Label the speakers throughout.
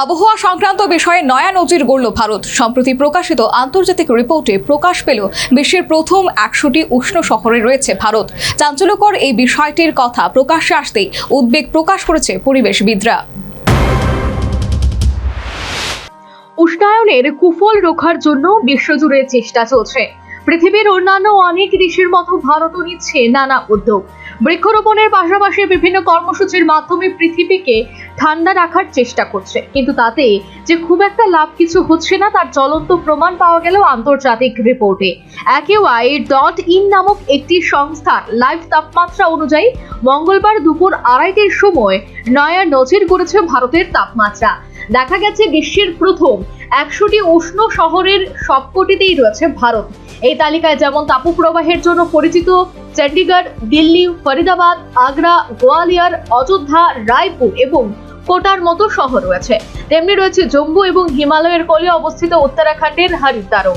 Speaker 1: আবহাওয়া সংক্রান্ত বিষয়ে নয়া নজির গড়ল ভারত। সম্প্রতি প্রকাশিত আন্তর্জাতিক রিপোর্টে প্রকাশ পেল বিশ্বের প্রথম 100টি উষ্ণ শহরে রয়েছে ভারত। চাঞ্চল্যকর এই বিষয়টির কথা প্রকাশ্যে আসতেই উদ্বেগ প্রকাশ করেছে পরিবেশবিদরা।
Speaker 2: উষ্ণায়নের কুফল রোখার জন্য বিশ্বজুড়ে চেষ্টা চলছে। পৃথিবীর অন্যান্য অনেক দেশের মতো ভারতও নিচ্ছে নানা উদ্যোগ। বৃক্ষরোপণের পাশাপাশি বিভিন্ন কর্মসূচির মাধ্যমে পৃথিবীকে ঠান্ডা রাখার চেষ্টা করছে, কিন্তু তাতে যে খুব একটা লাভ কিছু হচ্ছে না তার জ্বলন্ত প্রমাণ পাওয়া গেল আন্তর্জাতিক রিপোর্টে। AQI.in নামক একটি সংস্থার লাইভ তাপমাত্রা অনুযায়ী মঙ্গলবার দুপুর 2:30টার সময় নয়া নজির গড়েছে ভারতের তাপমাত্রা। দেখা গেছে বিশ্বের প্রথম 100টি উষ্ণ শহরের সবকটিতেই রয়েছে ভারত। এই তালিকায় যেমন তাপপ্রবাহের জন্য পরিচিত চণ্ডীগড়, দিল্লি, ফরিদাবাদ, আগ্রা, গোয়ালিয়র, অযোধ্যা, রায়পুর এবং কোটার মতো শহর রয়েছে, তেমনি রয়েছে জম্মু এবং হিমালয়ের কোলে অবস্থিত উত্তরাখণ্ডের হরিদ্বারও।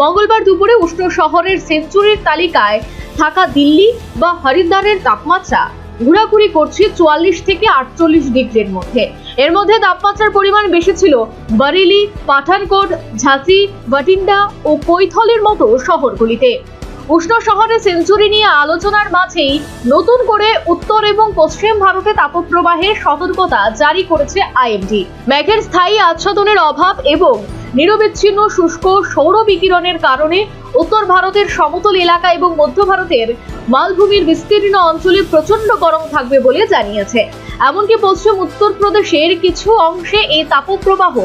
Speaker 2: মঙ্গলবার দুপুরে উষ্ণ শহরের সেঞ্চুরির তালিকায় থাকা দিল্লি বা হরিদ্বারের তাপমাত্রা ঘোরাঘুরি করছে 44 থেকে 48 ডিগ্রির মধ্যে। এর মধ্যে তাপমাত্রার পরিমাণ বেশি ছিল বরেলি, পাঠানকোট, ঝাঁসি, বঠিন্ডা ও কৈথলের মতো শহরগুলিতে। উষ্ণ শহরে সেঞ্চুরি নিয়ে আলোচনার মাঝেই নতুন করে উত্তর এবং পশ্চিম ভারতে তাপপ্রবাহের সতর্কতা জারি করেছে IMD। মেঘের স্থায়ী আচ্ছাদনের অভাব এবং নিরবিচ্ছিন্ন শুষ্ক সৌর বিকিরণের কারণে উত্তর ভারতের সমতল এলাকা এবং মধ্য ভারতের মালভূমির বিস্তীর্ণ অঞ্চলে প্রচন্ড গরম থাকবে বলে জানিয়েছে। এমনকি পশ্চিম উত্তরপ্রদেশের কিছু অংশে এই তাপপ্রবাহ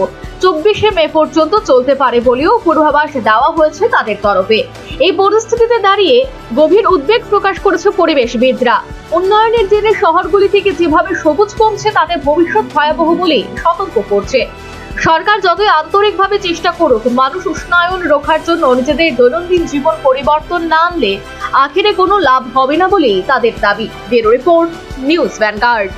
Speaker 2: 24শে মে পর্যন্ত চলতে পারে বলেও পূর্বাভাস দেওয়া হয়েছে তাদের তরফে। এই পরিস্থিতিতে দাঁড়িয়ে গভীর উদ্বেগ প্রকাশ করেছে পরিবেশবিদরা। উন্নয়নের জেরে শহরগুলি থেকে যেভাবে সবুজ কমছে তাতে ভবিষ্যৎ ভয়াবহ বলে সতর্ক করছে। সরকার যতই আন্তরিকভাবে চেষ্টা করুক, মানুষ উষ্ণায়ন রোখার জন্য নিজেদের দৈনন্দিন জীবন পরিবর্তন না আনলে আখেরে কোনো লাভ হবে না বলেই তাদের দাবি। Bureau report, news vanguard.